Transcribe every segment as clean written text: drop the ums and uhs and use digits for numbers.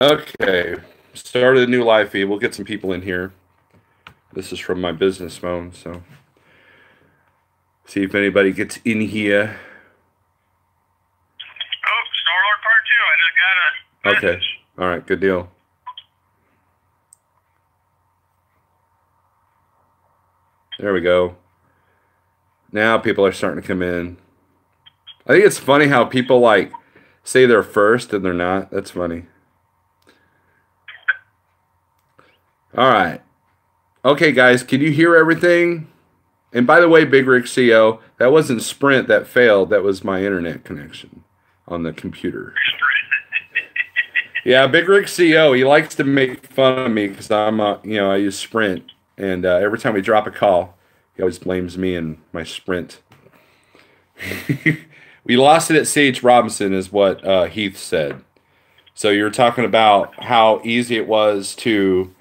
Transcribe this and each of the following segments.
Okay, started a new live feed. We'll get some people in here. This is from my business phone, so see if anybody gets in here. Oh, Starlord Part 2. I just got a Okay, message. all right, good deal. There we go. Now people are starting to come in. I think it's funny how people like say they're first and they're not. That's funny. All right. Okay, guys, can you hear everything? And by the way, Big Rick CO, that wasn't Sprint that failed. That was my internet connection on the computer. Yeah, Big Rick CO, he likes to make fun of me because I'm, I use Sprint. And every time we drop a call, he always blames me and my Sprint. We lost it at Sage Robinson, is what Heath said. So you're talking about how easy it was to,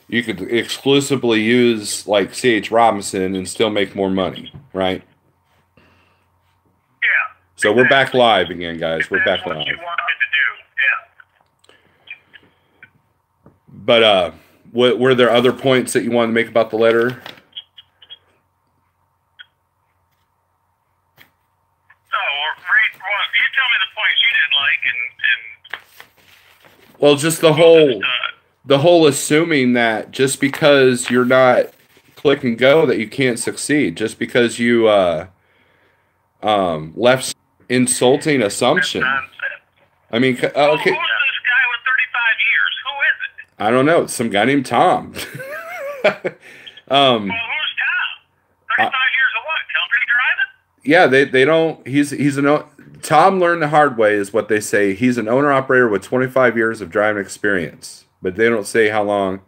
you could exclusively use like C.H. Robinson and still make more money, right? Yeah. So we're back live again, guys. We're back live. That's what you wanted to do. Yeah. But were there other points that you wanted to make about the letter? You tell me the points you didn't like, and well, just the whole assuming that just because you're not click and go that you can't succeed, just because you left insulting assumption. I mean, okay. Who's this guy with 35 years? Who is it? I don't know. Some guy named Tom. Well, who's Tom? 35 years of what? Company driving? Yeah, they don't. He's an Tom learned the hard way, is what they say. He's an owner operator with 25 years of driving experience, but they don't say how long,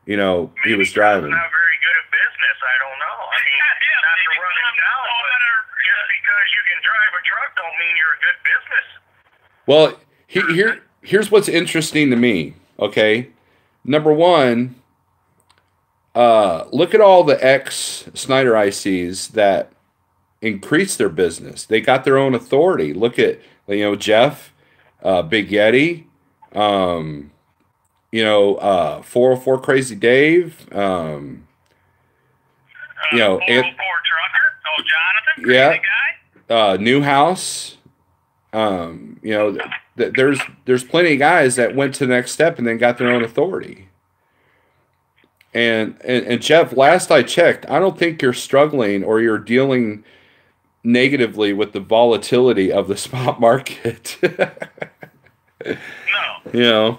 he was driving. Not very good at business. I don't know. I mean, not to run it down, but just because you can drive a truck don't mean you're a good business. Well, here's what's interesting to me. Okay, number one, look at all the ex-Schneider ICs that increase their business. They got their own authority. Look at Jeff, Big Yeti, 404 Crazy Dave, 404 trucker. Oh, Jonathan. Yeah. Guy. Newhouse. There's plenty of guys that went to the next step and then got their own authority. And Jeff, last I checked, I don't think you're struggling or you're dealing negatively with the volatility of the spot market. No.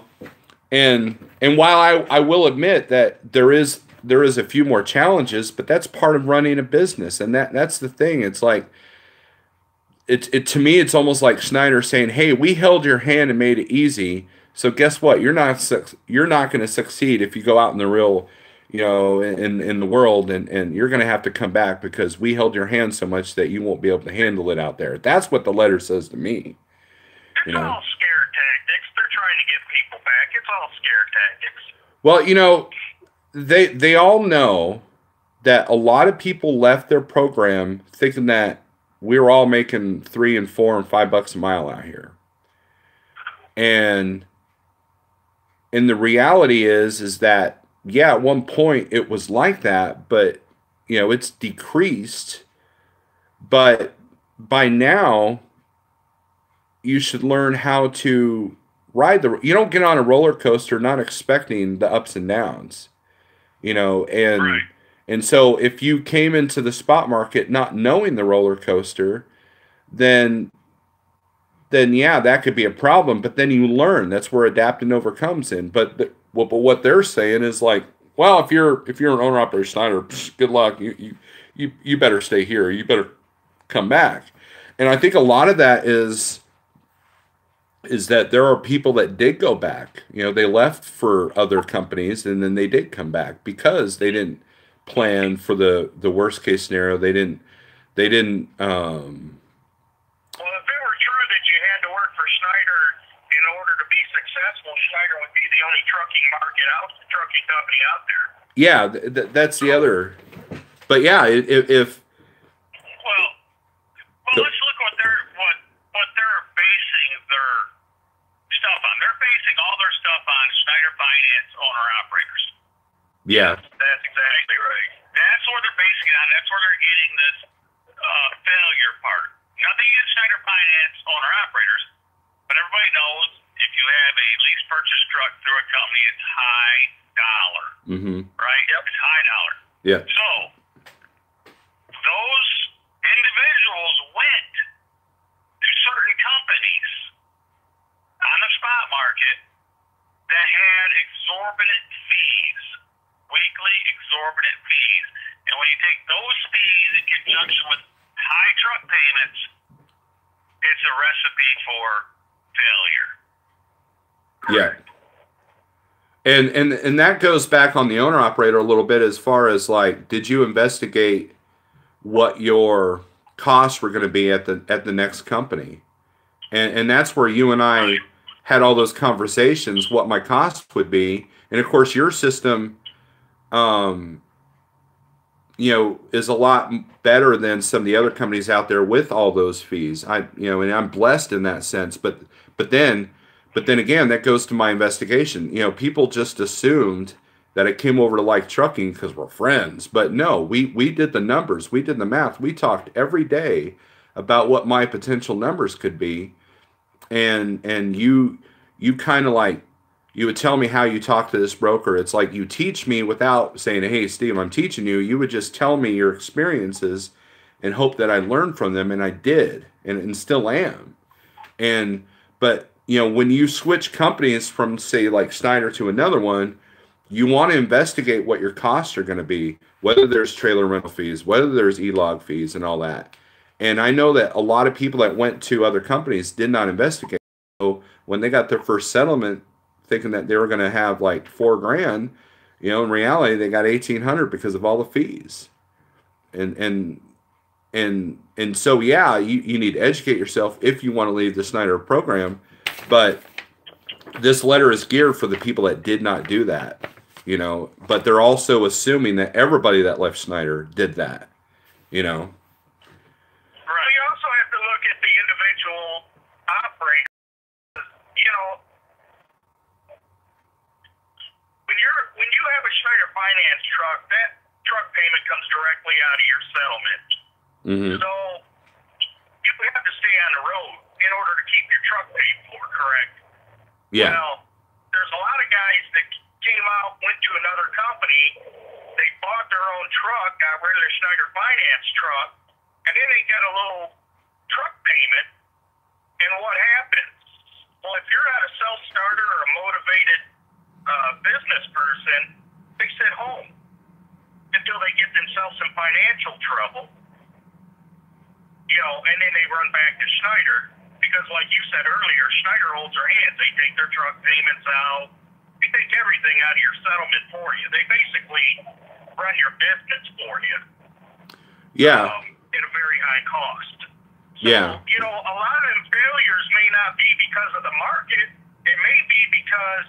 And while I will admit that there is a few more challenges, but that's part of running a business, and that's the thing. It's like it to me, it's almost like Schneider saying, "Hey, we held your hand and made it easy. So guess what? You're not going to succeed if you go out in the real." In the world, and you're going to have to come back because we held your hand so much that you won't be able to handle it out there. That's what the letter says to me. It's all scare tactics. They're trying to get people back. It's all scare Well, tactics. they all know that a lot of people left their program thinking that we were all making $3 and $4 and $5 a mile out here. And the reality is that, yeah, at one point it was like that, but it's decreased. But by now, you should learn how to ride you don't get on a roller coaster not expecting the ups and downs, Right. And so if you came into the spot market not knowing the roller coaster, then yeah, that could be a problem. But then you learn. That's where adapt and overcomes in. But what they're saying is like, well, if you're an owner operator Schneider, good luck. You better stay here. You better come back. And I think a lot of that is that there are people that did go back. They left for other companies and then they did come back because they didn't plan for the worst case scenario. They didn't. Well, if it were true that you had to work for Schneider in order to be successful, Schneider would be the only trucking company out there. Yeah, that's the other. But yeah, if well, let's look what they're basing their stuff on. They're basing basing all their stuff on Schneider Finance owner-operators. Yeah. That's exactly right. That's where they're basing it on. That's where they're getting this failure part. Nothing against Schneider Finance owner-operators, but everybody knows if you have a lease purchase truck through a company, it's high dollar. Mm-hmm. Right? Yep. It's high dollar. Yeah. So, those individuals went to certain companies on the spot market that had exorbitant fees, weekly exorbitant fees. And when you take those fees in conjunction with high truck payments, it's a recipe for failure. Yeah. And that goes back on the owner operator a little bit as far as like, did you investigate what your costs were going to be at the next company? And that's where you and I had all those conversations, what my costs would be. And of course your system is a lot better than some of the other companies out there with all those fees. And I'm blessed in that sense, but then again, that goes to my investigation. People just assumed that it came over to like trucking because we're friends. But no, we did the numbers. We did the math. We talked every day about what my potential numbers could be. And you kind of like, you would tell me how you talk to this broker. It's like you teach me without saying, hey, Steve, I'm teaching you. You would just tell me your experiences and hope that I learned from them. And I did, and still am. But when you switch companies from, say, like Schneider to another one, you want to investigate what your costs are going to be, whether there's trailer rental fees, whether there's e-log fees and all that. And I know that a lot of people that went to other companies did not investigate. So when they got their first settlement, thinking that they were going to have like $4,000, in reality they got $1,800 because of all the fees. And so yeah, you need to educate yourself if you want to leave the Schneider program. But this letter is geared for the people that did not do that, but they're also assuming that everybody that left Schneider did that, Right. You also have to look at the individual operator. When you have a Schneider Finance truck, that truck payment comes directly out of your settlement. Mm-hmm. So you have to stay on the road in order to keep your truck paid for, correct? Yeah. Well, there's a lot of guys that came out, went to another company, they bought their own truck, got rid of their Schneider Finance truck, and then they get a little truck payment, and what happens? Well, if you're not a self-starter or a motivated business person, they sit home until they get themselves in financial trouble, and then they run back to Schneider. Because like you said earlier, Schneider holds their hands. They take their truck payments out. They take everything out of your settlement for you. They basically run your business for you. Yeah. At a very high cost. So, yeah. A lot of them failures may not be because of the market. It may be because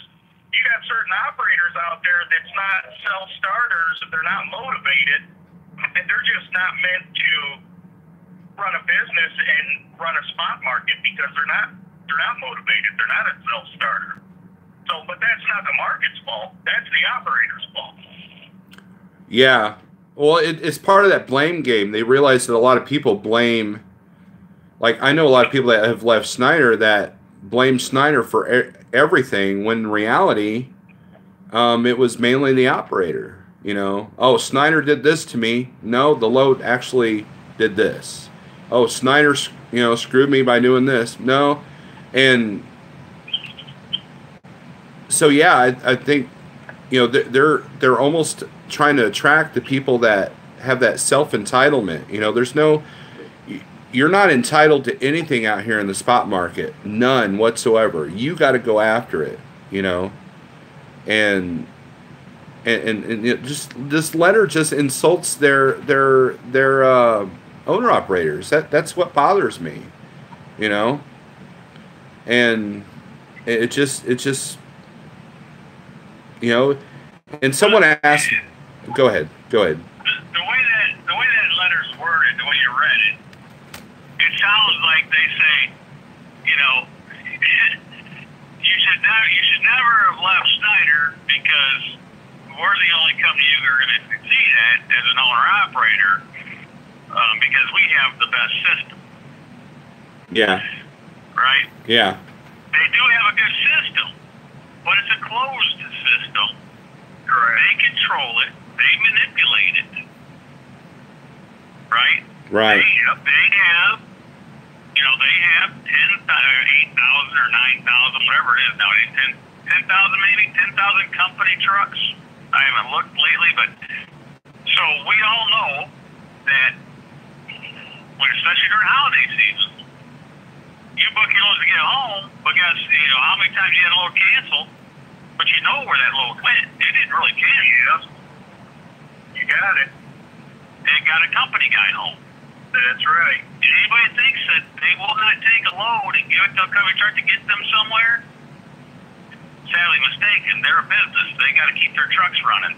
you got certain operators out there that's not self-starters, if they're not motivated, and they're just not meant to run a business and run a spot market because they're not motivated. They're not a self-starter. So, but that's not the market's fault. That's the operator's fault. Yeah. Well, it's part of that blame game. They realize that a lot of people blame, like I know a lot of people that have left Schneider that blame Schneider for everything, when in reality, it was mainly the operator. Oh, Schneider did this to me. No, the load actually did this. Oh, Schneider, screwed me by doing this. No. And so, yeah, I think, they're almost trying to attract the people that have that self-entitlement. You're not entitled to anything out here in the spot market. None whatsoever. You got to go after it, and just this letter just insults their owner operators. That's what bothers me, and it just and someone asked, go ahead. The way that letter's worded, the way you read it, it sounds like they say, You should never have left Schneider because we're the only company you're going to succeed at as an owner-operator because we have the best system. Yeah. Right? Yeah. They do have a good system, but it's a closed system. Correct. They control it. They manipulate it. Right? Right. They have, they have 10,000, 8,000 or 9,000, whatever it is nowadays, 10,000 maybe, 10,000 company trucks. I haven't looked lately, but so we all know that, especially during holiday season, you book your loads to get home, but guess, how many times you had a load canceled, but you know where that load went. It didn't really cancel. You got it. They got a company guy home. That's right. If anybody thinks that they will not take a load and give it to a company truck to get them somewhere, sadly mistaken. They're a business. They got to keep their trucks running.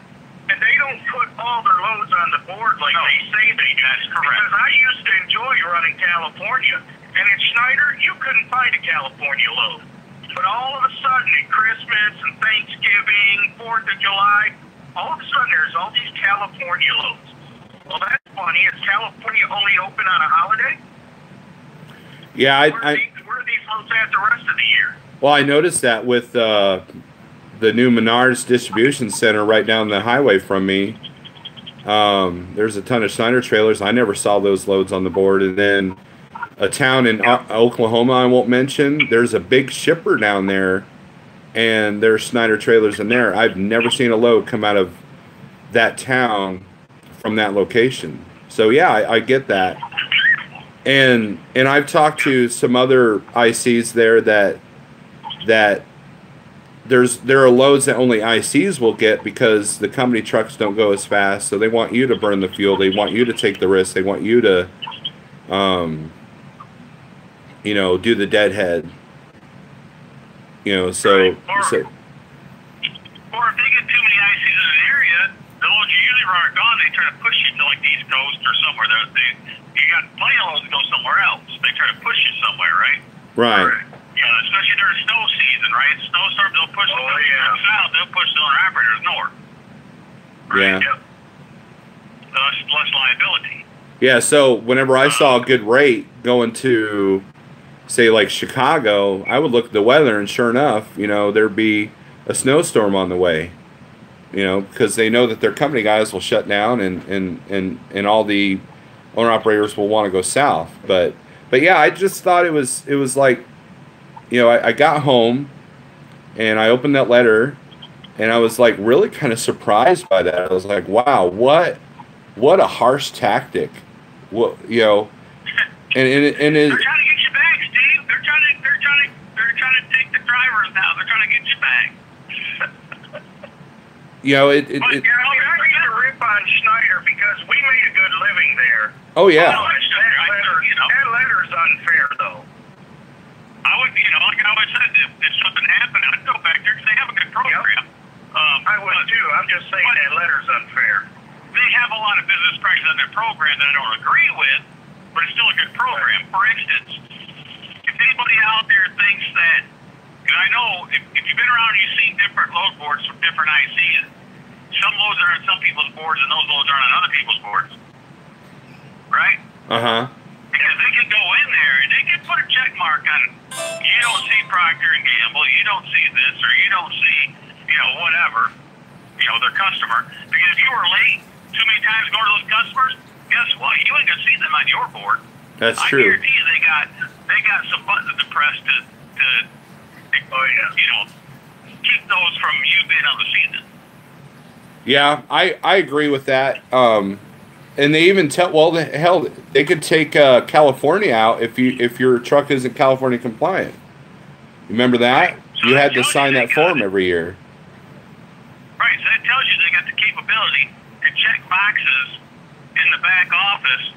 And they don't put all their loads on the board like they say they do. That's correct. Because I used to enjoy running California. And in Schneider, you couldn't find a California load. But all of a sudden, at Christmas and Thanksgiving, 4th of July, all of a sudden there's all these California loads. Well, that's funny. Is California only open on a holiday? Yeah, where are these loads at the rest of the year? Well, I noticed that with the new Menards distribution center right down the highway from me. There's a ton of Schneider trailers. I never saw those loads on the board. And then a town in Oklahoma I won't mention, there's a big shipper down there, and there's Schneider trailers in there. I've never seen a load come out of that town from that location. So yeah, I get that. And I've talked to some other ICs there that there are loads that only ICs will get because the company trucks don't go as fast. So they want you to burn the fuel. They want you to take the risk. They want you to, do the deadhead. So. Right. Or if they get too many ICs in an area, the loads you usually run are gone. They try to push you to like the East Coast or somewhere. You got plenty of loads to go somewhere else. They try to push you somewhere, right? Right. Especially during snow season, right? Snowstorms, they'll push the south, they'll push the owner operators north. Right? Yeah. Yep. So that's less liability. Yeah, so whenever I saw a good rate going to, say, like Chicago, I would look at the weather, and sure enough, there'd be a snowstorm on the way. Because they know that their company guys will shut down, and all the owner operators will want to go south. But yeah, I just thought it was like, I got home, and I opened that letter, and I was like really kind of surprised by that. I was like, wow, what a harsh tactic. And they're trying to get you back, Steve. They're trying to take the drivers now. They're trying to get you back. But I used to rip on Schneider because we made a good living there. Oh yeah. That letter's unfair though. I would, like I always said, if something happened, I'd go back there because they have a good program. Yep. I would too. I'm just saying that letter's unfair. They have a lot of business practices on their program that I don't agree with, but it's still a good program. For instance, if anybody out there thinks that, because I know if you've been around and you've seen different load boards from different ICs, some loads are on some people's boards and those loads aren't on other people's boards. Right? Uh-huh. Because they can go in there and they can put a check mark on it. You don't see Procter & Gamble, you don't see this, or you don't see, whatever, their customer. Because if you were late too many times going to those customers, guess what? You ain't gonna see them on your board. That's true. I guarantee you they got some buttons to press to keep those from you being able to see them. Yeah, I agree with that. And they even tell, hell, they could take California out if your truck isn't California compliant. Remember that? Right. So you had to sign that form every year. Right, so that tells you they got the capability to check boxes in the back office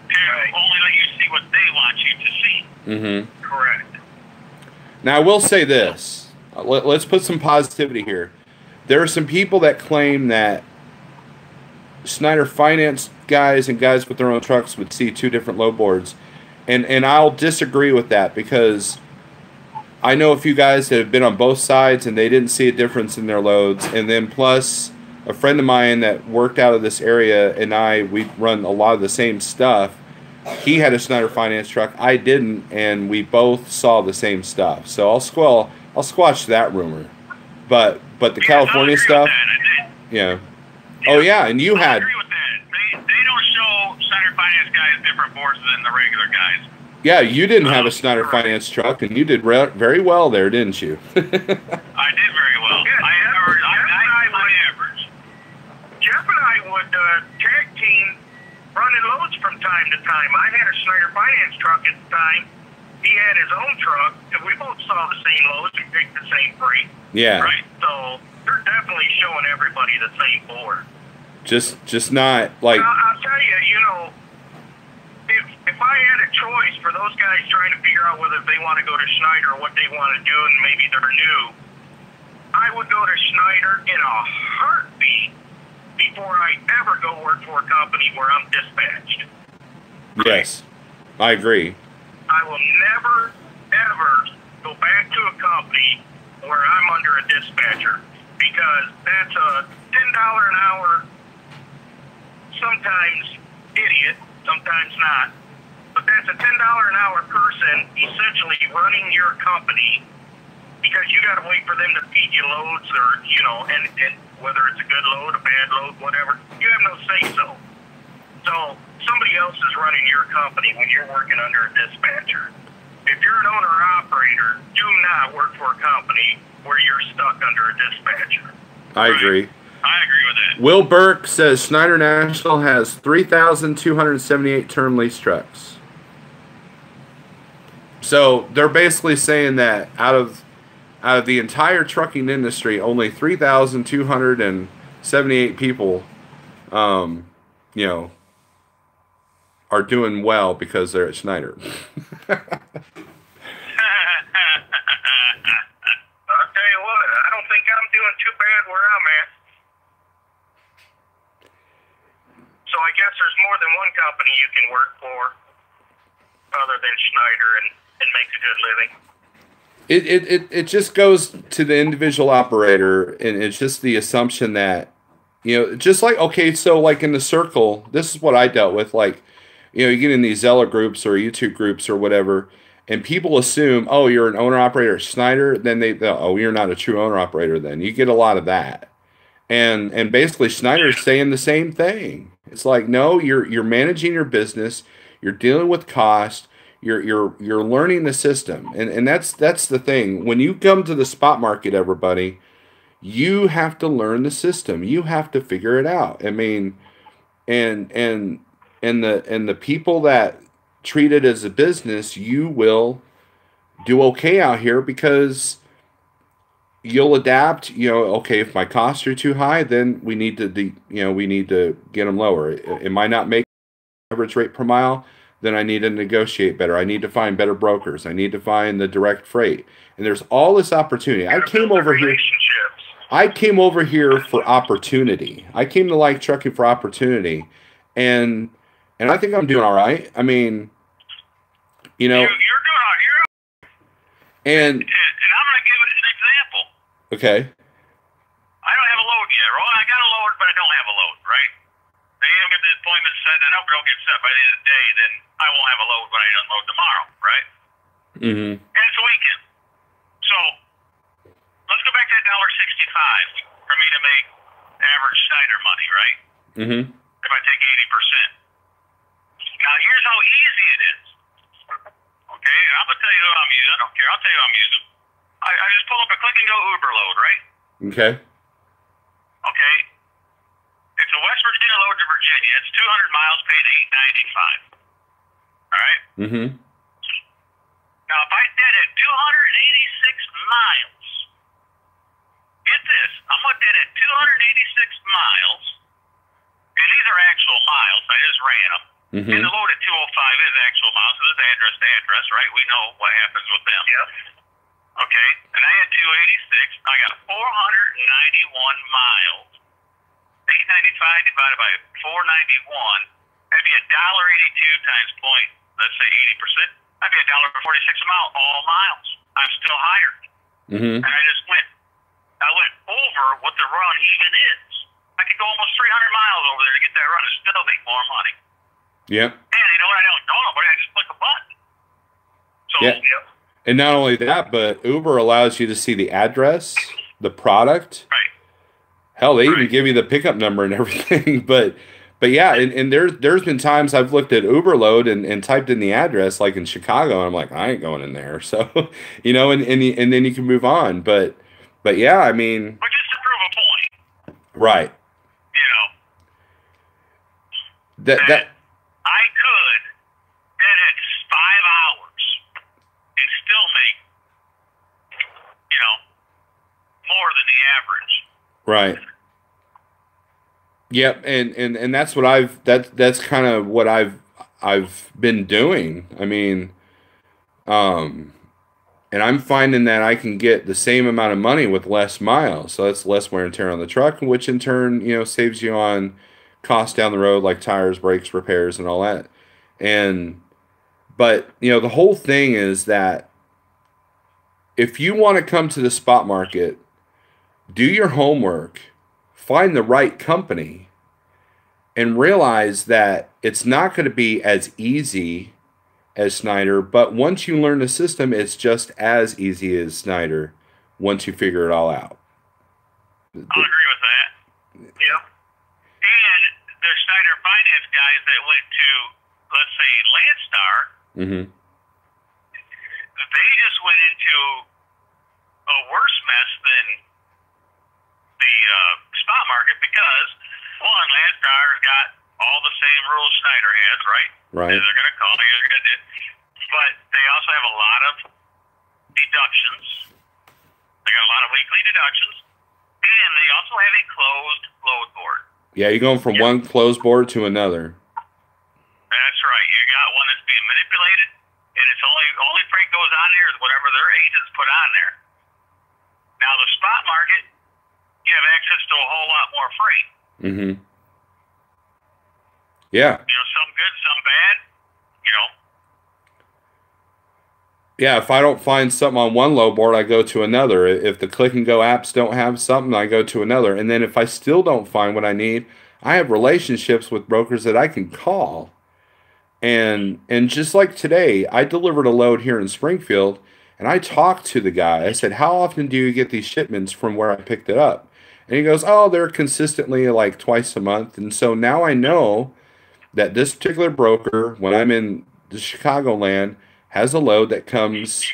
to only let you see what they want you to see. Mm-hmm. Correct. Now, I will say this. Let's put some positivity here. There are some people that claim that Schneider finance guys and guys with their own trucks would see two different load boards. And I'll disagree with that because I know a few guys that have been on both sides and they didn't see a difference in their loads. And then plus a friend of mine that worked out of this area and we run a lot of the same stuff. He had a Schneider finance truck. I didn't, and we both saw the same stuff. So I'll squash that rumor. But the California stuff, yeah. Oh yeah, and you had. I agree with that. They don't show Schneider finance guys different forces than the regular guys. Yeah, you didn't have a Schneider finance truck, and you did very well there, didn't you? I did very well. I'm average. Jeff and I would tag team running loads from time to time. I had a Schneider finance truck at the time. He had his own truck, and we both saw the same loads and picked the same freight. Yeah. Right. So they're definitely showing everybody the same board. Just not like. I'll tell you, you know, if I had a choice for those guys trying to figure out whether they want to go to Schneider or what they want to do, and maybe they're new, I would go to Schneider in a heartbeat before I ever go work for a company where I'm dispatched. Yes, I agree. I will never, ever go back to a company where I'm under a dispatcher, because that's a $10 an hour, sometimes idiot, sometimes not, but that's a $10 an hour person essentially running your company, because you got to wait for them to feed you loads, or, you know, and whether it's a good load, a bad load, whatever, you have no say-so. So somebody else is running your company when you're working under a dispatcher. If you're an owner-operator, do not work for a company where you're stuck under a dispatcher. I agree. I agree with that. Will Burke says Schneider National has 3,278 term lease trucks. So they're basically saying that out of the entire trucking industry, only 3,278 people, you know, are doing well because they're at Schneider. I'll tell you what, I don't think I'm doing too bad where I'm at. So I guess there's more than one company you can work for other than Schneider and make a good living. It just goes to the individual operator, and it's just the assumption that, you know, just like, okay, so like in the circle, this is what I dealt with, like, you know, you get in these Zella groups or YouTube groups or whatever, and people assume, oh, you're an owner-operator at Schneider, then oh, you're not a true owner-operator then. You get a lot of that. And basically Schneider is saying the same thing. It's like, no, you're managing your business, you're dealing with cost, you're learning the system. And that's the thing. When you come to the spot market, everybody, you have to learn the system. You have to figure it out. I mean, and the people that treat it as a business, you will do okay out here because you'll adapt. You know, okay, if my costs are too high, then we need to get them lower. It might not make average rate per mile, then I need to negotiate better. I need to find better brokers. I need to find the direct freight. And there's all this opportunity. I came over here for opportunity. I came to like trucking for opportunity. And I think I'm doing all right. I mean, you know. You're doing all right. And I'm going to give it an example. Okay. I don't have a load yet. Well, I got a load, but I don't have a load, right? They haven't got the appointment set. I hope it don't get set by the end of the day. Then I won't have a load when I unload tomorrow, right? Mm-hmm. And it's a weekend. So let's go back to that $1.65 for me to make average Schneider money, right? Mm-hmm. If I take 80%. Now, here's how easy it is. Okay? I'm going to tell you who I'm using. I don't care. I'll tell you who I'm using. I just pull up a click-and-go Uber load, right? Okay. Okay. It's a West Virginia load to Virginia. It's 200 miles, paid $8.95. All right? Mm-hmm. Now, if I did it 286 miles, get this. I'm going to do it at 286 miles, and these are actual miles. I just ran them. Mm-hmm. And the load at 205 is actual miles, so this is address to address, right? We know what happens with them. Yep. Okay, and I had 286. I got 491 miles. 895 divided by 491. That'd be $1.82 times point. Let's say 80%. That'd be $1.46 a mile. All miles. I'm still higher. Mm-hmm. And I went over what the run even is. I could go almost 300 miles over there to get that run and still make more money. Yep. And you know what? I don't know nobody. I just click a button. So, yeah. And not only that, but Uber allows you to see the address, the product. Right. Hell, they even give you the pickup number and everything. But yeah, and there's been times I've looked at Uber load and typed in the address, like in Chicago, and I'm like, I ain't going in there. So, you know, and then you can move on. But yeah, I mean, But just to prove a point, right. you know, That I could FedEx 5 hours and still make, you know, more than the average. right. Yep, and that's what that's kind of what I've been doing. I mean, and I'm finding that I can get the same amount of money with less miles. So that's less wear and tear on the truck, which in turn, you know, saves you on costs down the road like tires, brakes, repairs, and all that. But you know, the whole thing is that if you want to come to the spot market, do your homework, find the right company, and realize that it's not going to be as easy as Schneider, but once you learn the system, it's just as easy as Schneider once you figure it all out. I'll agree with that. Yeah. And the Schneider finance guys that went to, let's say, Landstar, Mm-hmm. they just went into a worse mess than the spot market because, one, Landstar's got all the same rules Schneider has, right? Right. They're going to call you, they're going to do, but they also have a lot of deductions. They got a lot of weekly deductions, and they also have a closed load board. Yeah, you're going from one closed board to another. That's right. You got one that's being manipulated, and it's only freight goes on there is whatever their agents put on there. Now the spot market, you have access to a whole lot more freight. Mm-hmm. Yeah. You know, some good, some bad. You know. Yeah, if I don't find something on one load board, I go to another. If the Click and Go apps don't have something, I go to another. And then if I still don't find what I need, I have relationships with brokers that I can call. And just like today, I delivered a load here in Springfield, and I talked to the guy. I said, "How often do you get these shipments from where I picked it up?" And he goes, "Oh, they're consistently like twice a month." And so now I know that this particular broker, when I'm in the Chicagoland, has a load that comes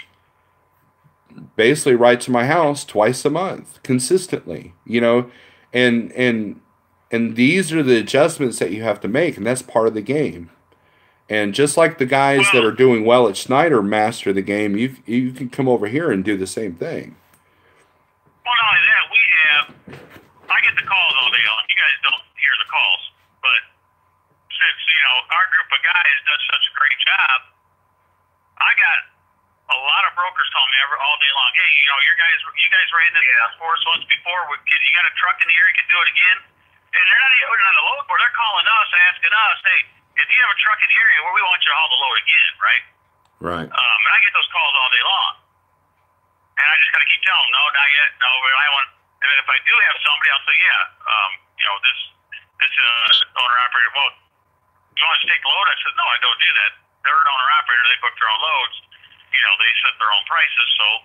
basically right to my house twice a month, consistently. You know, and these are the adjustments that you have to make, and that's part of the game. And just like the guys that are doing well at Schneider master the game, you can come over here and do the same thing. Well, not only that, I get the calls all day long. You guys don't hear the calls, but since, you know, our group of guys does such a great job, I got a lot of brokers calling me all day long. Hey, you know, you guys ran this for us once before. You got a truck in the area, you can do it again. And they're not even putting it on the load board. They're calling us, asking us, hey, if you have a truck in the area, we want you to haul the load again, right? Right. And I get those calls all day long. And I just got to keep telling them, no, not yet. No, I want. And then if I do have somebody, I'll say, yeah, you know, this owner-operator, well, you want us to take the load? I said, no, I don't do that. They're an owner-operator. They book their own loads. You know, they set their own prices, so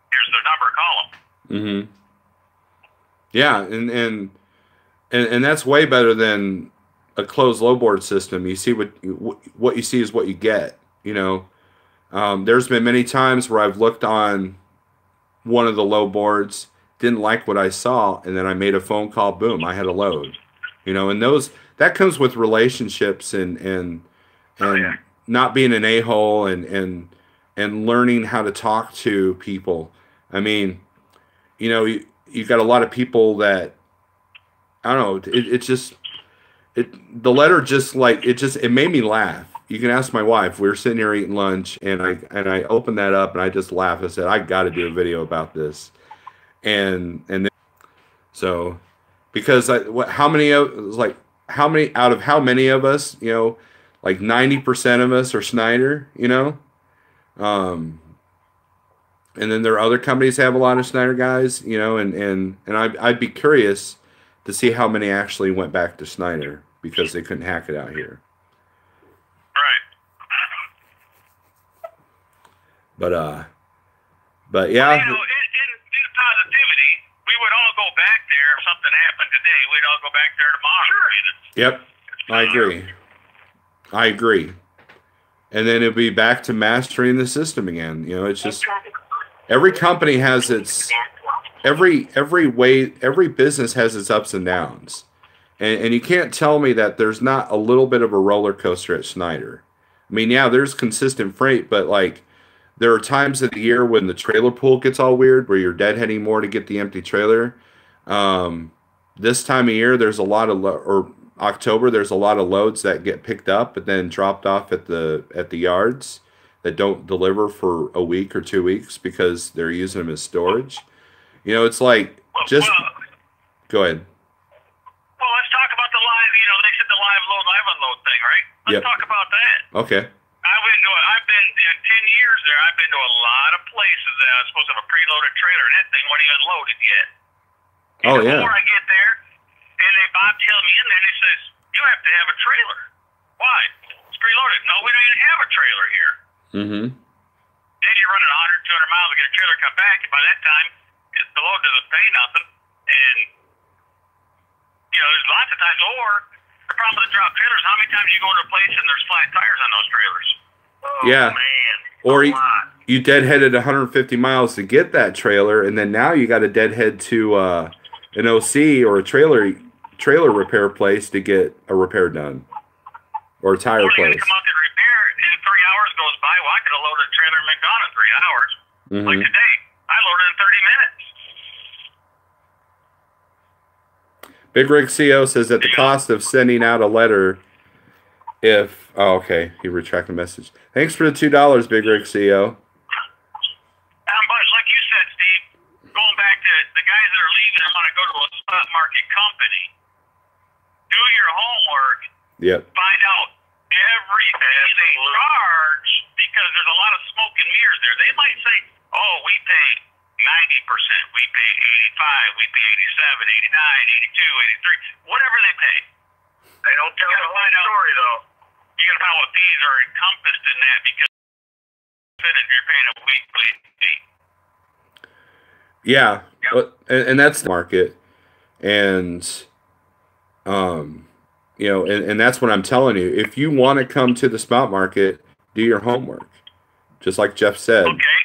here's their number, call them. Mm-hmm. Yeah, and that's way better than a closed load board system. You see what you see is what you get. You know, there's been many times where I've looked on one of the load boards, didn't like what I saw, and then I made a phone call. Boom, I had a load. You know, and that comes with relationships and not being an a-hole and learning how to talk to people. I mean, you know, you got a lot of people that I don't know. The letter just like it made me laugh. You can ask my wife. We were sitting here eating lunch, and I opened that up, and I just laughed. I said, I got to do a video about this, and then, so because how many out of how many of us, you know, like 90% of us are Schneider, you know, And then there are other companies that have a lot of Schneider guys, you know, and I'd be curious to see how many actually went back to Schneider because they couldn't hack it out here. Right. But yeah. Well, you know, in positivity, we would all go back there if something happened today. We'd all go back there tomorrow. Yep, I agree. I agree. And then it'd be back to mastering the system again. You know, it's just every company has its every business has its ups and downs. And you can't tell me that there's not a little bit of a roller coaster at Schneider. I mean, yeah, there's consistent freight, but like there are times of the year when the trailer pool gets all weird where you're deadheading more to get the empty trailer. This time of year, there's a lot of or October, there's a lot of loads that get picked up but then dropped off at the yards that don't deliver for a week or 2 weeks because they're using them as storage. You know, it's like just go ahead. Well, let's talk about the live. You know, they said the live load, live unload thing, right? Let's talk about that. Okay. I've been in 10 years there. I've been to a lot of places that are supposed to have a preloaded trailer, and that thing wasn't even loaded yet. Oh yeah. Before I get there, and they Bob tells me in there, and he says, "You have to have a trailer." Why? It's preloaded. No, we don't even have a trailer here. Mm-hmm. Then you're running 100, 200 miles to get a trailer come back, and by that time, the load doesn't pay nothing. And you know, there's lots of times. Or the problem with the drop trailers, how many times you go into a place and there's flat tires on those trailers? Oh, yeah. Man. Or you deadheaded 150 miles to get that trailer, and then now you got to deadhead to an OC or a trailer repair place to get a repair done, or a tire place. Come out to repair, and 3 hours goes by. Well, I could have loaded a trailer and been gone in 3 hours. Mm-hmm. Like today, I loaded in 30 minutes. Big Rig CO says that the cost of sending out a letter okay, he retracted the message. Thanks for the $2, Big Rig CO. But like you said, Steve, going back to the guys that are leaving and want to go to a spot market company, do your homework. Yep. Find out everything they charge, because there's a lot of smoke and mirrors there. They might say, "Oh, we pay 90%, we pay 85, we pay 87, 89, 82, 83, whatever they pay." They don't tell the whole story, though. You got to find what fees are encompassed in that, because you're paying a weekly fee. Yeah, yep. And that's the market, and you know, and that's what I'm telling you. If you want to come to the spot market, do your homework, just like Jeff said. Okay.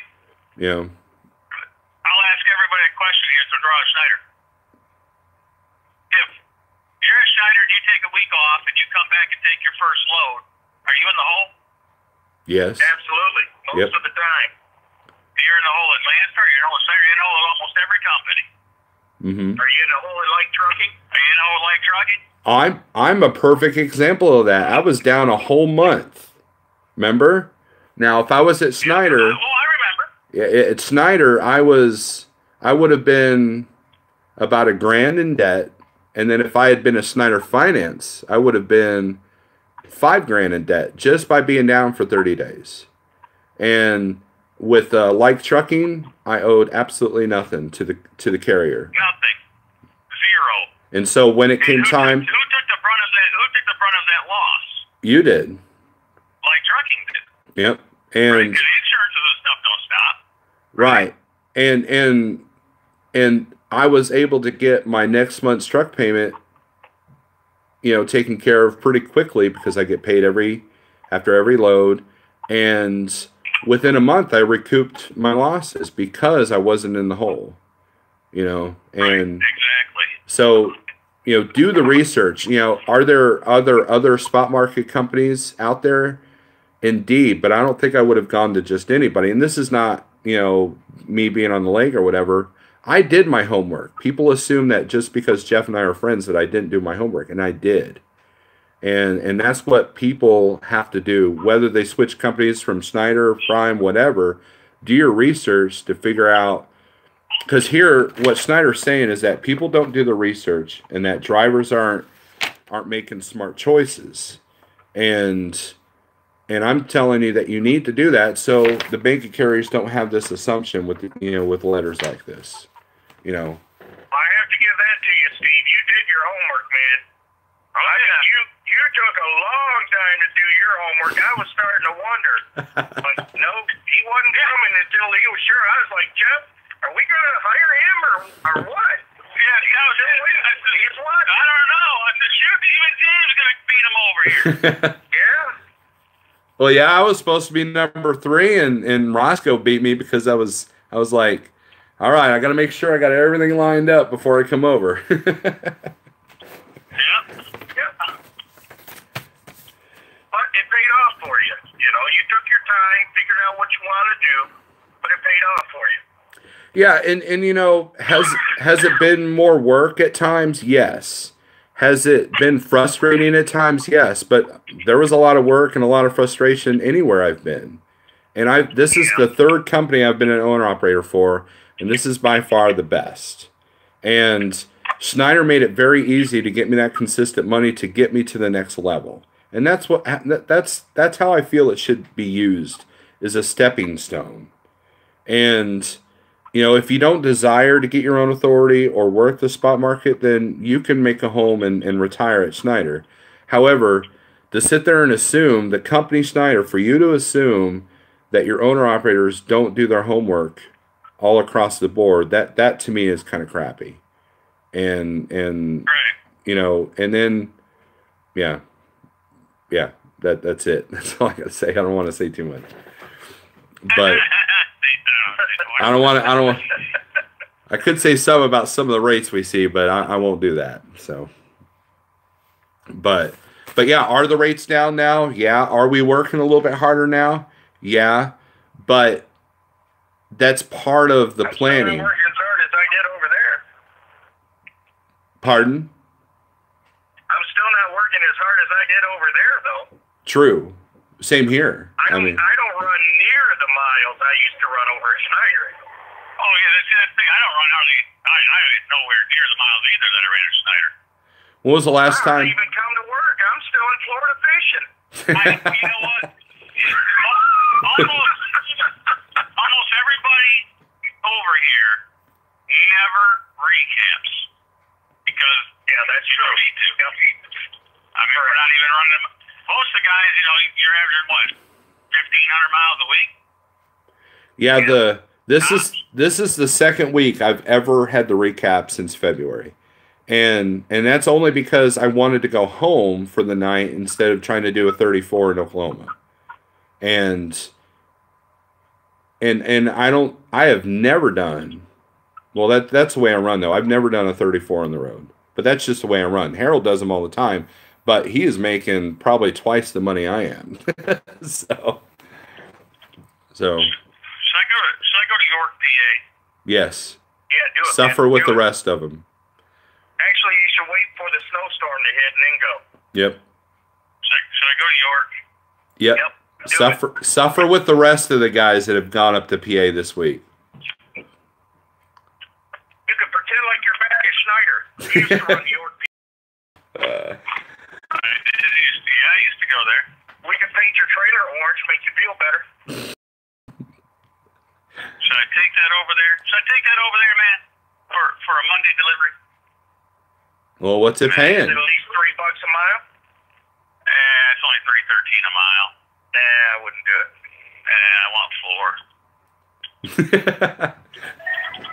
You know. I'll ask everybody a question here to draw Schneider. If you're a Schneider and you take a week off and you come back and take your first load, are you in the hole? Yes. Absolutely. Most of the time. You're in the hole at Landstar, you're in the hole at Schneider, you're in the hole at almost every company. Mm-hmm. Are you in the hole at light trucking? Are you in the hole at light trucking? I'm a perfect example of that. I was down a whole month. Remember? Now, if I was at Schneider, I remember. Yeah, at Schneider, I would have been about $1,000 in debt, and then if I had been a Schneider Finance, I would have been $5,000 in debt just by being down for 30 days. And with like trucking, I owed absolutely nothing to the carrier. Nothing. Zero. And so when it came time, who took the brunt of that? Who took the brunt of that loss? You did. Like trucking did. Yep. And right, 'cause the insurances and stuff don't stop. Right. And I was able to get my next month's truck payment, you know, taken care of pretty quickly because I get paid after every load, and within a month I recouped my losses because I wasn't in the hole. You know, and right, exactly. So, you know, do the research. You know, are there other spot market companies out there? Indeed, but I don't think I would have gone to just anybody. And this is not, you know, me being on the leg or whatever. I did my homework. People assume that just because Jeff and I are friends that I didn't do my homework, and I did. And that's what people have to do, whether they switch companies from Schneider, Prime, whatever. Do your research to figure out. Because here, what Schneider's saying is that people don't do the research, and that drivers aren't making smart choices, and And I'm telling you that you need to do that so the bank carriers don't have this assumption with with letters like this. You know. I have to give that to you, Steve. You did your homework, man. Oh, yeah. You took a long time to do your homework. I was starting to wonder. But no, he wasn't coming until he was sure. I was like, Jeff, are we going to hire him or what? Yeah, he's what? I don't know. I said, shoot, even James is going to beat him over here. Yeah. Well, yeah, I was supposed to be number 3, and Roscoe beat me because I was like, all right, I got to make sure I got everything lined up before I come over. Yep. But it paid off for you. You know, you took your time, figured out what you want to do, but it paid off for you. Yeah, and you know, has it been more work at times? Yes. Has it been frustrating at times? Yes, but there was a lot of work and a lot of frustration anywhere I've been. And this is the 3rd company I've been an owner operator for, and this is by far the best. And Schneider made it very easy to get me that consistent money to get me to the next level. And that's how I feel it should be used, is a stepping stone. And you know, if you don't desire to get your own authority or work the spot market, then you can make a home and retire at Schneider. However, to sit there and assume the company Schneider, for you to assume that your owner operators don't do their homework all across the board, that to me is kind of crappy. And you know, and then yeah, that's it. That's all I gotta say. I don't want to say too much, but I don't want. I could say some about some of the rates we see, but I won't do that. So, but yeah, are the rates down now? Yeah. Are we working a little bit harder now? Yeah, but that's part of the planning. I'm still not working as hard as I did over there. Pardon? I'm still not working as hard as I did over there, though. True. Same here. I don't run near the miles I used to run over at Schneider. Oh, yeah, that's the thing. I don't run hardly. I nowhere near the miles either that I ran at Schneider. When was the last time? I don't even come to work. I'm still in Florida fishing. You know what? Almost everybody over here never recaps because that's true. Need to. I mean, we're not even running them. Most of the guys, you know, you're averaging what, 1,500 miles a week? Yeah, this is the 2nd week I've ever had the recap since February. And that's only because I wanted to go home for the night instead of trying to do a 34 in Oklahoma. And I have never done, well, that's the way I run though. I've never done a 34 on the road. But that's just the way I run. Harold does them all the time, but he is making probably twice the money I am. So should I go to York, PA? Yes. Yeah, do it. Suffer man. with Do the it. rest of them. Actually, you should wait for the snowstorm to hit and then go. Yep. Should I go to York? Yep. Suffer with the rest of the guys that have gone up to PA this week. You can pretend like you're back at Schneider. You used to run York. I used to go there. We can paint your trailer orange, make you feel better. Should I take that over there, man? For a Monday delivery? Well, what's it paying? Is it at least $3 a mile? It's only $3.13 a mile. Nah, I wouldn't do it. I want floor.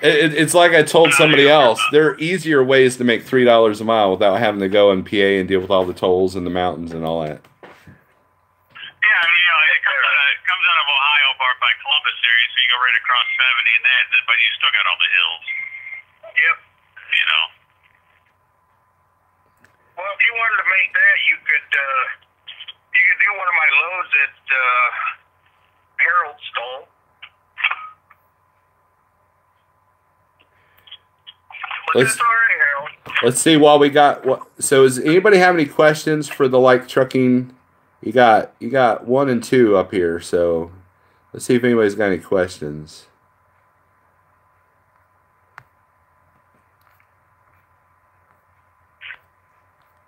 It's like I told somebody else. There are easier ways to make $3 a mile without having to go in PA and deal with all the tolls and the mountains and all that. Yeah, I mean, you know, it comes out of Ohio by Columbus area, so you go right across 70 and that, but you still got all the hills. Yep. You know. Well, if you wanted to make that, you could do one of my loads at Harold stole. But that's all right, Harold. Let's see while we got what. So, does anybody have any questions for the Like Trucking? You got 1 and 2 up here. So, let's see if anybody's got any questions.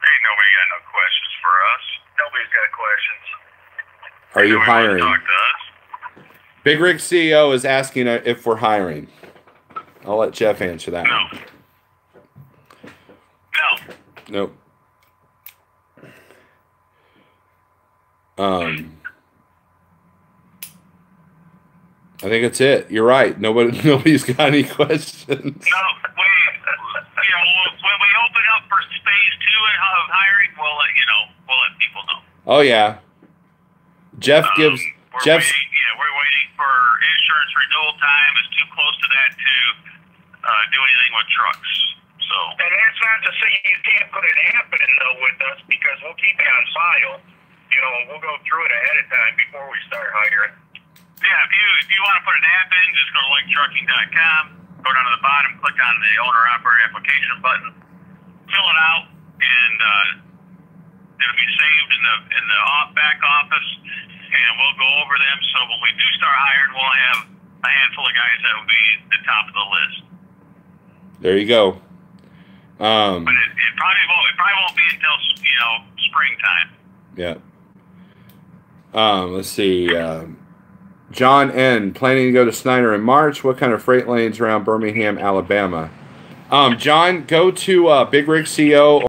Ain't nobody got no questions for us. Nobody's got questions. Are you Anybody wanna hiring? talk to us? Big Rig CEO is asking if we're hiring. I'll let Jeff answer that No. one. No. Nope. I think that's it. You're right. Nobody's got any questions. No, when we open up for phase 2 of hiring, we'll let you know. We'll let people know. Oh yeah. Jeff gives Jeff's. We're waiting for insurance renewal time. It's too close to that to do anything with trucks. So. And that's not to say you can't put an app in though with us, because we'll keep it on file. We'll go through it ahead of time before we start hiring. Yeah, if you want to put an app in, just go to LakeTrucking.com, go down to the bottom, click on the owner-operator application button, fill it out, and it'll be saved in the back office, and we'll go over them. So when we do start hiring, we'll have a handful of guys that will be the top of the list. There you go. But it probably won't be until springtime. Yeah. Let's see. John N. planning to go to Snyder in March. What kind of freight lanes around Birmingham, Alabama? John, go to Big Rig CEO.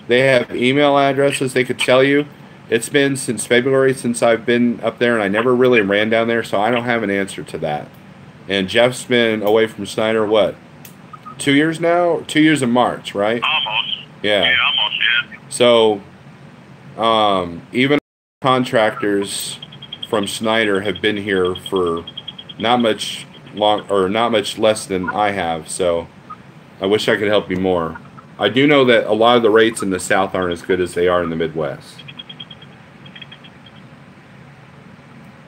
They have email addresses. They could tell you. It's been since February since I've been up there, and I never really ran down there, so I don't have an answer to that. And Jeff's been away from Snyder, what, 2 years now? 2 years in March, right? Almost. Yeah. Yeah, almost, yeah. So, even contractors from Snyder have been here for not much less than I have. So, I wish I could help you more. I do know that a lot of the rates in the South aren't as good as they are in the Midwest.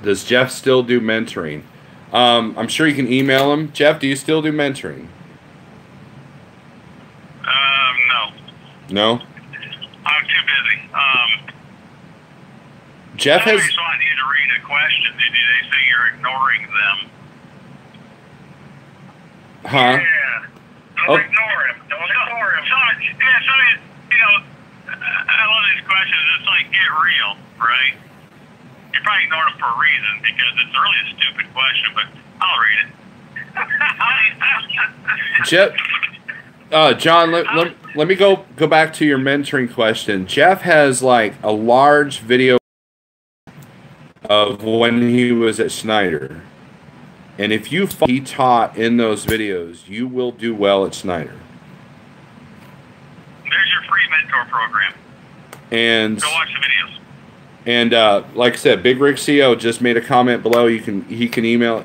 Does Jeff still do mentoring? I'm sure you can email him. Jeff, do you still do mentoring? No. No? I'm too busy. Jeff has... Somebody's wanting you to read a question. Did they say you're ignoring them? Huh? Yeah. Don't ignore him. Don't ignore him. I love these questions. It's like, get real, right? You're probably ignoring them for a reason, because it's really a stupid question, but I'll read it. Jeff... John, let me go back to your mentoring question. Jeff has like a large video of when he was at Snyder, and if you follow what he taught in those videos, you will do well at Snyder. There's your free mentor program. And go watch the videos. And like I said, Big Rig CEO just made a comment below. You can email.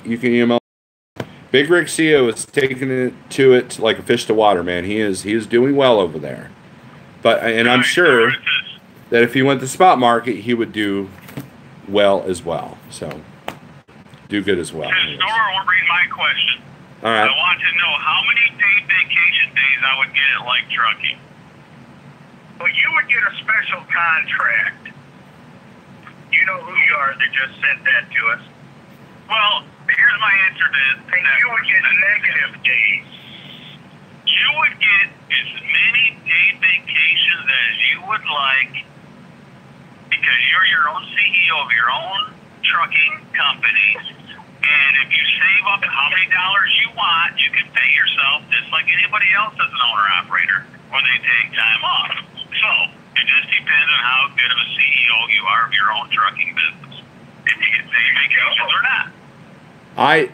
Big Rig CEO is taking it like a fish to water, man. He is doing well over there. And I'm sure that if he went to the spot market, he would do well as well. So do good as well. Nora won't read my question. All right. I want to know how many paid vacation days I would get at Lake Trucking. Well, you would get a special contract. You know who you are that just sent that to us. Well, here's my answer to this. And you would get negative days. You would get as many paid vacations as you would like, because you're your own CEO of your own trucking company. And if you save up how many dollars you want, you can pay yourself just like anybody else as an owner-operator when they take time off. So it just depends on how good of a CEO you are of your own trucking business, if you get paid vacations or not. I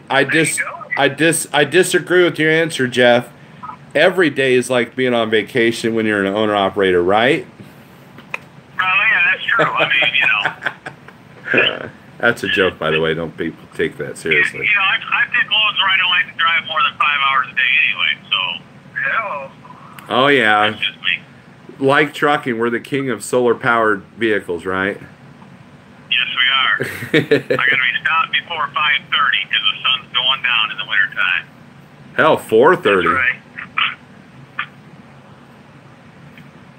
disagree with your answer, Jeff. Every day is like being on vacation when you're an owner-operator, right? Oh, yeah, that's true. I mean, That's a joke, by the way. Don't people take that seriously. I pick loads where I don't like to drive more than 5 hours a day anyway, so... Hello. Oh, yeah. That's just me. Like trucking, we're the king of solar-powered vehicles, right? Yes, we are. I got to be stopped before 5:30 because the sun's going down in the wintertime. Hell, 4:30. That's right.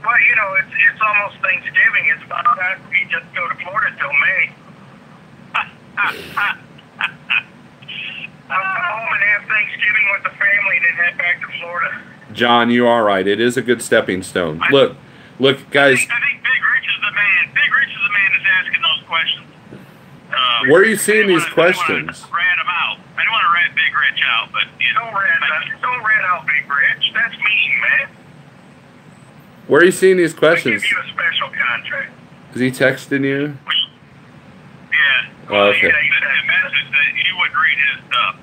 Well, it's almost Thanksgiving. It's about time we just go to Florida till May. I'll come home and have Thanksgiving with the family and then head back to Florida. John, you are right. It is a good stepping stone. Look, guys. I think Big Rich is the man. Big Rich is the man that's asking those Where are you seeing these questions? Rat him out. I don't want to rat Big Rich out, but don't rat out Big Rich. That's mean, man. Where are you seeing these questions? I give you a special contract. Is he texting you? Yeah. Oh, okay. Yeah, he sent a message that you would read his stuff.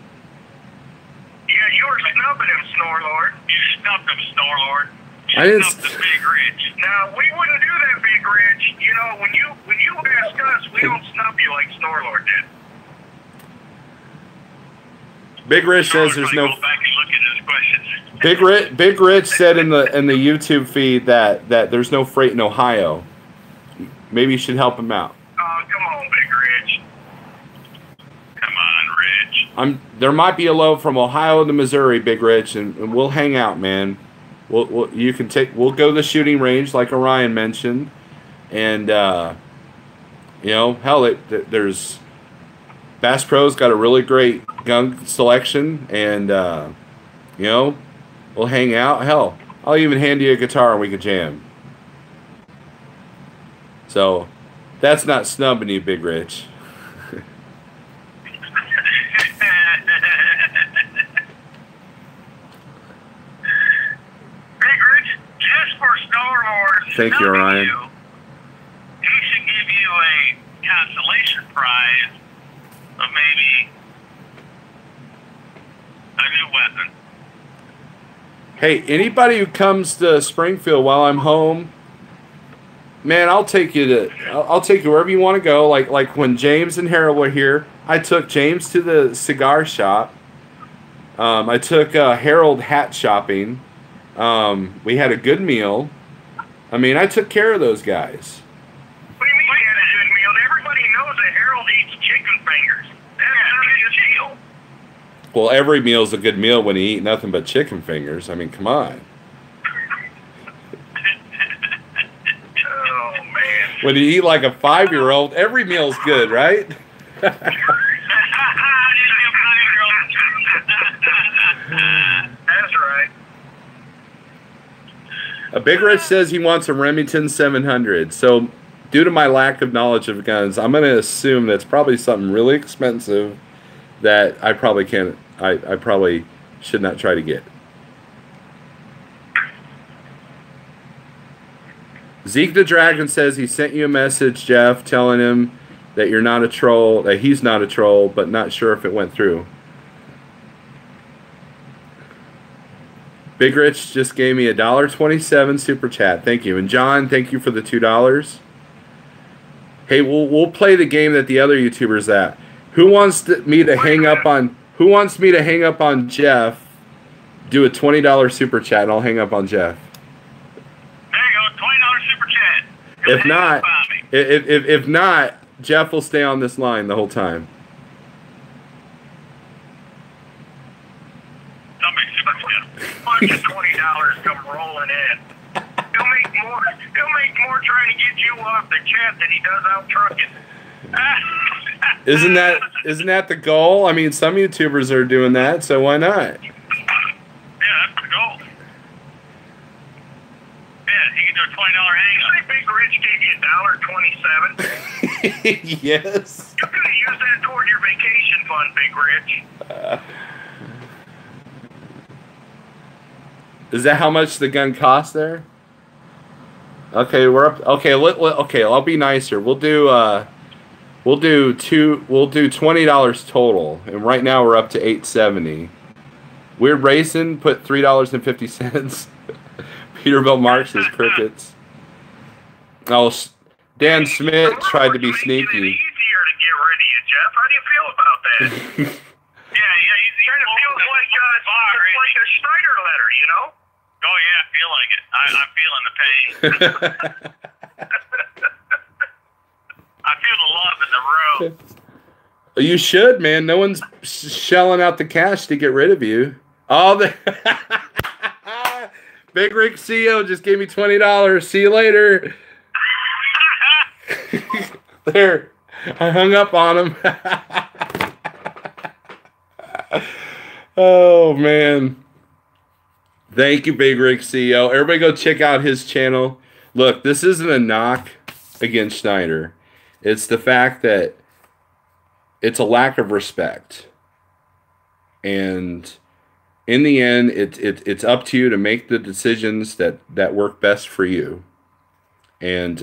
Yeah, you were snubbing him, Snorlord. You snubbed him, Snorlord. I didn't. The Big Rich. Now we wouldn't do that, Big Rich. You know, when you ask us, we don't snub you like Snorlord did. Big Rich says there's no. Go back and look at his questions. Big Rich said in the YouTube feed that there's no freight in Ohio. Maybe you should help him out. Oh, come on, Big Rich. Come on, Rich. There might be a load from Ohio to Missouri, Big Rich, and we'll hang out, man. We'll go to the shooting range like Orion mentioned, and you know, hell, there's Bass Pro's got a really great gun selection, and you know, we'll hang out. Hell, I'll even hand you a guitar and we could jam. So that's not snubbing you, Big Rich. Thank you, Ryan. He should give you a consolation prize of maybe a new weapon. Hey, anybody who comes to Springfield while I'm home, man, I'll take you wherever you want to go. Like when James and Harold were here, I took James to the cigar shop. I took Harold hat shopping. We had a good meal. I mean, I took care of those guys. What do you mean you had a good meal? Everybody knows that Harold eats chicken fingers. That's not a good deal. Well, every meal's a good meal when you eat nothing but chicken fingers. I mean, come on. Oh, man. When you eat like a 5-year-old, every meal's good, right? That's right. A Big Rich says he wants a Remington 700. So, due to my lack of knowledge of guns, I'm going to assume that's probably something really expensive that I probably can't. I probably should not try to get. Zeke the Dragon says he sent you a message, Jeff, telling him that you're not a troll, that he's not a troll, but not sure if it went through. Big Rich just gave me a $1.27 super chat. Thank you. And John, thank you for the $2. Hey, we'll play the game that the other YouTubers at. Who wants me to hang up on? Who wants me to hang up on Jeff? Do a $20 super chat, and I'll hang up on Jeff. There you go, $20 super chat. If not, Jeff will stay on this line the whole time. Bunch of $20 come rolling in. He'll make more trying to get you off the chat than he does out trucking. Isn't that the goal? I mean, some YouTubers are doing that, so why not? Yeah, that's the goal. Yeah, he can do a $20 hang up. Big Rich gave you $1.27. Yes. You could have used that toward your vacation fund, Big Rich. Is that how much the gun costs there? Okay, we're up. Okay, okay. I'll be nicer. We'll do $20 total, and right now we're up to $8.70. Weird Racing put $3.50. Peterbilt Marks is crickets. Oh, Dan Smith tried to be sneaky. It's easier to get rid of you, Jeff. How do you feel about that? Yeah, he's kind of feels like a Schneider letter, you know? Oh yeah, I feel like it. I'm feeling the pain. I feel the love in the room. You should, man. No one's shelling out the cash to get rid of you. All the Big Rick CEO just gave me $20. See you later. There, I hung up on him. Oh man. Thank you, Big Rick CEO. Everybody go check out his channel. Look, this isn't a knock against Schneider. It's the fact that it's a lack of respect. And in the end, it's up to you to make the decisions that work best for you. And,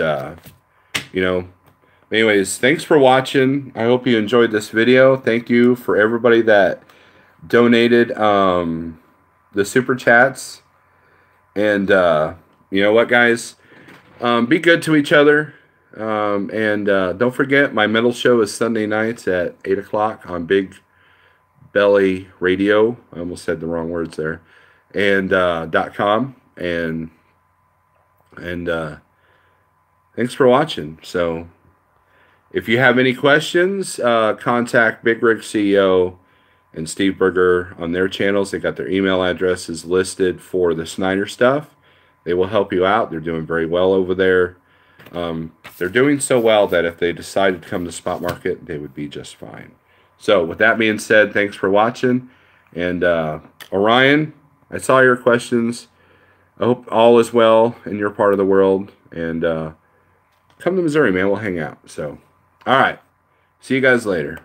you know, anyways, thanks for watching. I hope you enjoyed this video. Thank you for everybody that donated the super chats. And you know what, guys? Be good to each other. And don't forget, my metal show is Sunday nights at 8 o'clock on Big Belly Radio. I almost said the wrong words there. And .com. And thanks for watching. So if you have any questions, contact Big Rig CEO and Steve Berger on their channels. They got their email addresses listed for the Schneider stuff. They will help you out. They're doing very well over there. They're doing so well that if they decided to come to the spot market, they would be just fine. So with that being said, thanks for watching. And Orion, I saw your questions. I hope all is well in your part of the world. And come to Missouri, man. We'll hang out. So, all right. See you guys later.